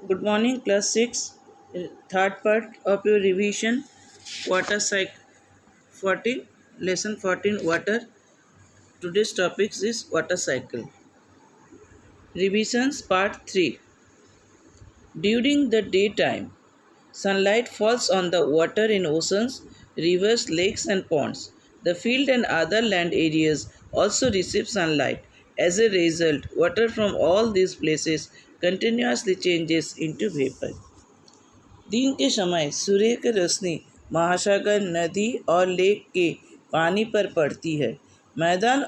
Good morning, class 6, third part of your revision, water cycle 14, lesson 14, water. Today's topic is water cycle. Revisions part 3. During the daytime, sunlight falls on the water in oceans, rivers, lakes, and ponds. The field and other land areas also receive sunlight. As a result, water from all these places continuously changes into vapor. दिन के समय सूर्य की रोशनी महासागर, नदी और lake के पानी पर पड़ती है। मैदान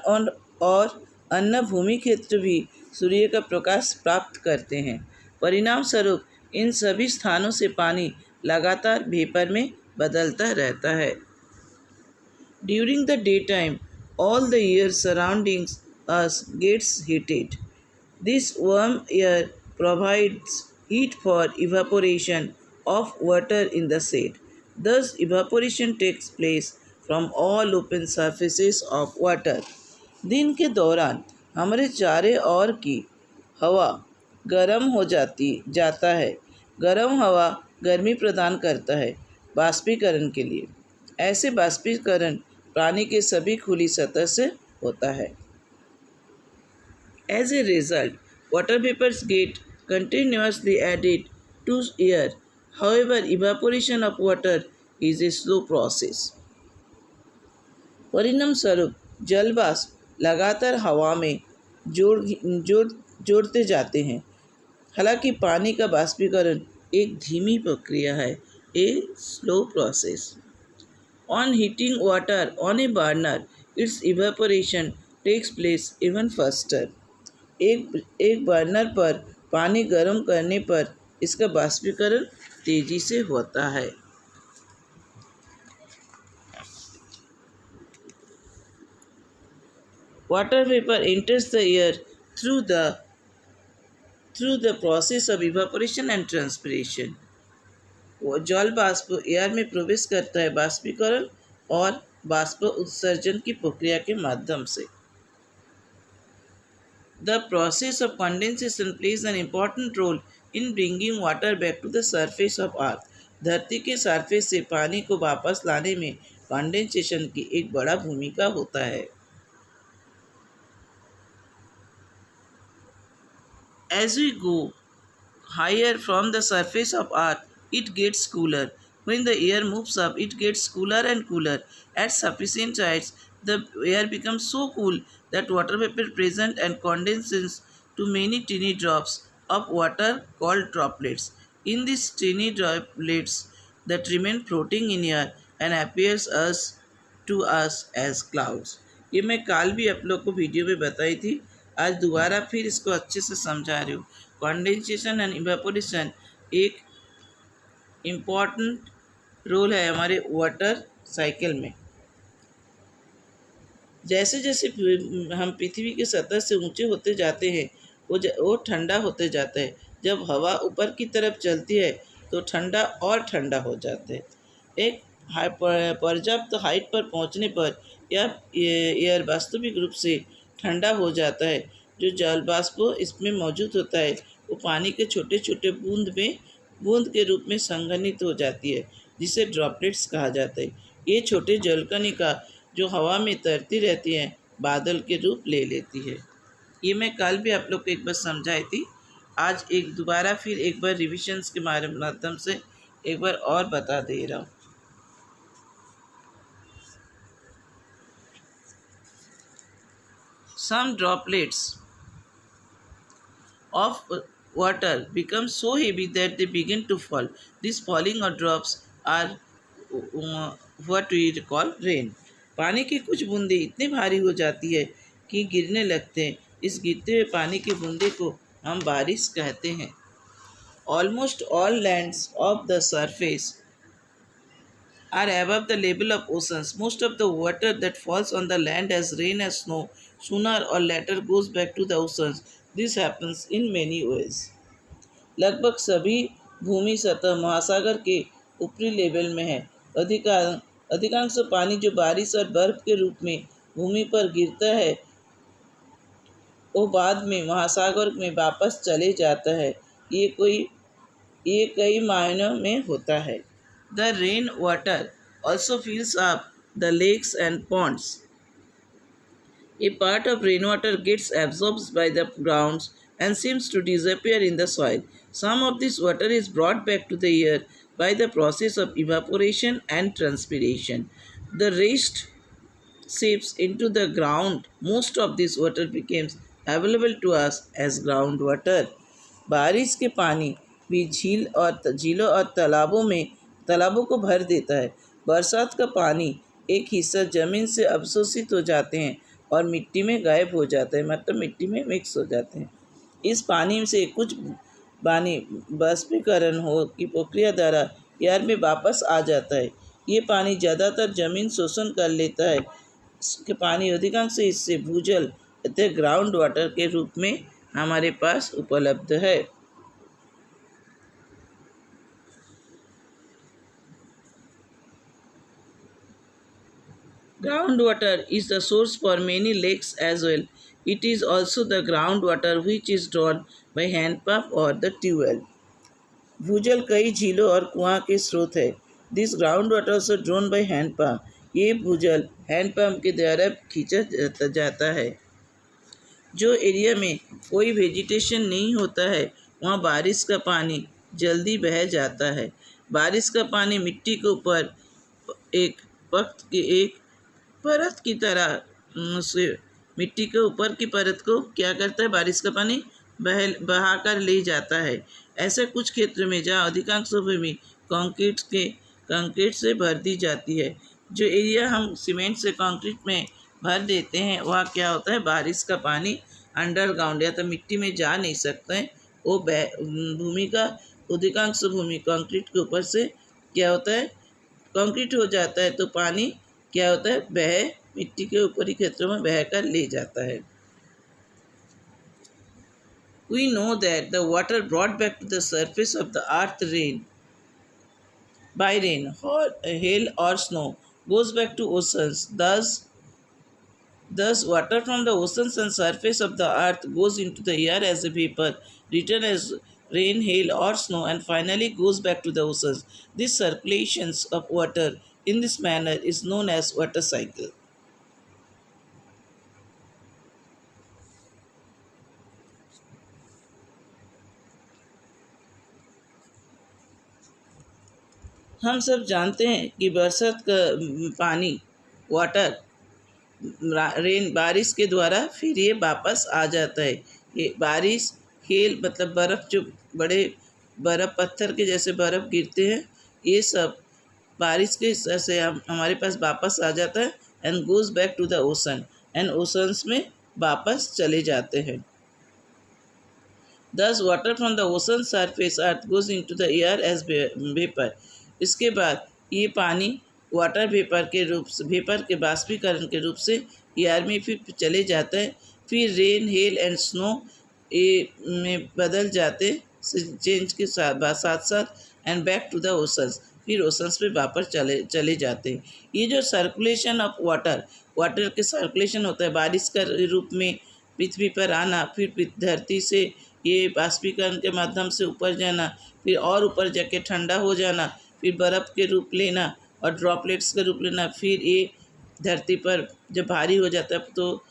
और अन्य भूमि क्षेत्र भी सूर्य का प्रकाश प्राप्त करते हैं। परिणाम स्वरूप इन सभी स्थानों से पानी लगातार वेपर में बदलता रहता है। During the day time all the air surrounding us gets heated. This warm air provides heat for evaporation of water in the shade. Thus, evaporation takes place from all open surfaces of water. दिन के दौरान हमारे चारे ओर की हवा गर्म हो जाता है। गर्म हवा गर्मी प्रदान करता है बाष्पीकरण के लिए। ऐसे बाष्पीकरण पानी के सभी खुली सतह से होता है। As a result, water vapors get continuously added to air. However, evaporation of water is a slow process. परिणाम स्वरूप जल वाष्प लगातार हवा में जोड़ते जाते हैं। हालांकि पानी का बाष्पीकरण एक धीमी प्रक्रिया है, a slow process. On heating water on a burner, its evaporation takes place even faster. एक बर्नर पर पानी गर्म करने पर इसका बाष्पीकरण तेजी से होता है। Water vapor enters the air through the process of evaporation and transpiration. जल वाष्प एयर में प्रवेश करता है बाष्पीकरण और बाष्प उत्सर्जन की प्रक्रिया के माध्यम से। The process of condensation plays an important role in bringing water back to the surface of earth. धरती के सरफेस से पानी को वापस लाने में कंडेंसेशन की एक बड़ा भूमिका होता है। As we go higher from the surface of earth, it gets cooler. When the air moves up, it gets cooler and cooler. At sufficient heights, the air becomes so cool that water vapor present and condenses to many tiny drops of water called droplets. In these tiny droplets that remain floating in air and appears to us as clouds. ये मैं कल भी आप लोग को video में बताई थी, आज दोबारा फिर इसको अच्छे से समझा रही हूँ। कंडेंसेशन एंड इवेपोरेशन एक इम्पॉर्टेंट रोल है हमारे वाटर साइकिल में। जैसे जैसे हम पृथ्वी की सतह से ऊंचे होते जाते हैं वो ठंडा होते जाता है। जब हवा ऊपर की तरफ चलती है तो ठंडा और ठंडा हो जाता है। एक पर्याप्त हाइट पर पहुंचने पर यह एयर वास्तविक रूप से ठंडा हो जाता है। जो जल वाष्प इसमें मौजूद होता है वो पानी के छोटे छोटे बूंद के रूप में संघनित हो जाती है, जिसे ड्रॉपलेट्स कहा जाता है। ये छोटे जलकणिका जो हवा में तैरती रहती हैं बादल के रूप ले लेती है। ये मैं कल भी आप लोग को एक बार समझाई थी, आज दोबारा फिर एक बार रिविजन्स के माध्यम से एक बार और बता दे रहा हूँ। Some droplets of water become so heavy that they begin to fall. These falling or drops are what we call rain. पानी की कुछ बूंदें इतनी भारी हो जाती है कि गिरने लगते हैं। इस गिरते हुए पानी की बूंदे को हम बारिश कहते हैं। Almost all lands of the surface are above the level of oceans. Most of the water that falls on the land as rain and snow sooner or later goes back to the oceans. This happens in many ways. लगभग सभी भूमि सतह महासागर के ऊपरी level में है। अधिकांश पानी जो बारिश और बर्फ के रूप में भूमि पर गिरता है वो बाद में महासागर में वापस चले जाता है। ये कोई ये कई मायनों में होता है। The rain water also fills up the lakes and ponds. A part of rainwater gets absorbed by the grounds and seems to disappear in the soil. Some of this water is brought back to the air by the process of evaporation and transpiration. The rest seeps into the ground. Most of this water becomes available to us as groundwater. बारिश के पानी भी झीलों और तालाबों को भर देता है। बरसात का पानी एक हिस्सा जमीन से अवशोषित हो जाते हैं और मिट्टी में गायब हो जाते हैं, मतलब मिट्टी में मिक्स हो जाते हैं। इस पानी से कुछ पानी बाष्पीकरण हो की प्रक्रिया द्वारा एयर में वापस आ जाता है। ये पानी ज़्यादातर जमीन शोषण कर लेता है। इसके पानी अधिकांश हिस्से भूजल अतः ग्राउंड वाटर के रूप में हमारे पास उपलब्ध है। Groundwater is the source for many lakes as well. It is also the groundwater which is drawn by hand pump or the tubewell. भूजल कई झीलों और कुआं के स्रोत है। दिस ग्राउंड वाटर से ड्रोन बाई हैंड पम्प। ये भूजल हैंड पम्प के द्वारा खींचा जाता है। जो एरिया में कोई वेजिटेशन नहीं होता है वहाँ बारिश का पानी जल्दी बह जाता है। बारिश का पानी मिट्टी के ऊपर एक परत की तरह से मिट्टी के ऊपर की परत को क्या करता है, बारिश का पानी बहाकर ले जाता है। ऐसे कुछ क्षेत्र में जहाँ अधिकांश भूमि कंक्रीट से भर दी जाती है। जो एरिया हम सीमेंट से कंक्रीट में भर देते हैं वहाँ क्या होता है, बारिश का पानी अंडरग्राउंड या तो मिट्टी में जा नहीं सकता है। वो भूमि का अधिकांश भूमि कंक्रीट के ऊपर से क्या होता है, कंक्रीट हो जाता है, तो पानी क्या होता है, मिट्टी के ऊपरी क्षेत्रों में बहकर ले जाता है। We know that the water brought back to the surface of the earth by rain, hail or snow goes back to oceans. Thus, water from the oceans and surface of the earth goes into the air as a vapor, return as rain, hail or snow, and finally goes back to the oceans. This circulations of water in this manner is known as water cycle. हम सब जानते हैं कि बरसात का पानी बारिश के द्वारा फिर ये वापस आ जाता है। ये बारिश हेल मतलब बर्फ़, जो बड़े बर्फ़ पत्थर के जैसे बर्फ़ गिरते हैं, ये सब बारिश के हिस्से से हमारे पास वापस आ जाता है and goes back to the ocean, and oceans में वापस चले जाते हैं। Thus, water from the ocean surface earth goes into the air as vapor. इसके बाद ये पानी वाटर वेपर के बाष्पीकरण के रूप से एयर में फिर चले जाता है। फिर रेन, हेल एंड स्नो में बदल जाते चेंज के साथ and back to the oceans, फिर ओशंस पे वापस चले जाते हैं। ये जो सर्कुलेशन ऑफ वाटर के सर्कुलेशन होता है, बारिश का रूप में पृथ्वी पर आना, फिर धरती से ये बाष्पीकरण के माध्यम से ऊपर जाना, फिर और ऊपर जाके ठंडा हो जाना, फिर बर्फ़ के रूप लेना और ड्रॉपलेट्स का रूप लेना, फिर ये धरती पर जब भारी हो जाता है तो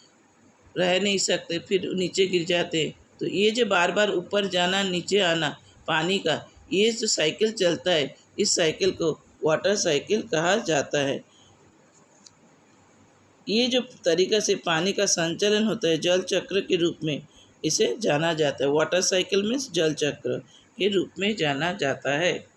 रह नहीं सकते, फिर नीचे गिर जाते। तो ये जो बार बार ऊपर जाना नीचे आना पानी का, ये जो साइकिल चलता है, इस साइकिल को वाटर साइकिल कहा जाता है। ये जो तरीक़ा से पानी का संचलन होता है जल चक्र के रूप में इसे जाना जाता है। वाटर साइकिल मीन्स जल चक्र के रूप में जाना जाता है।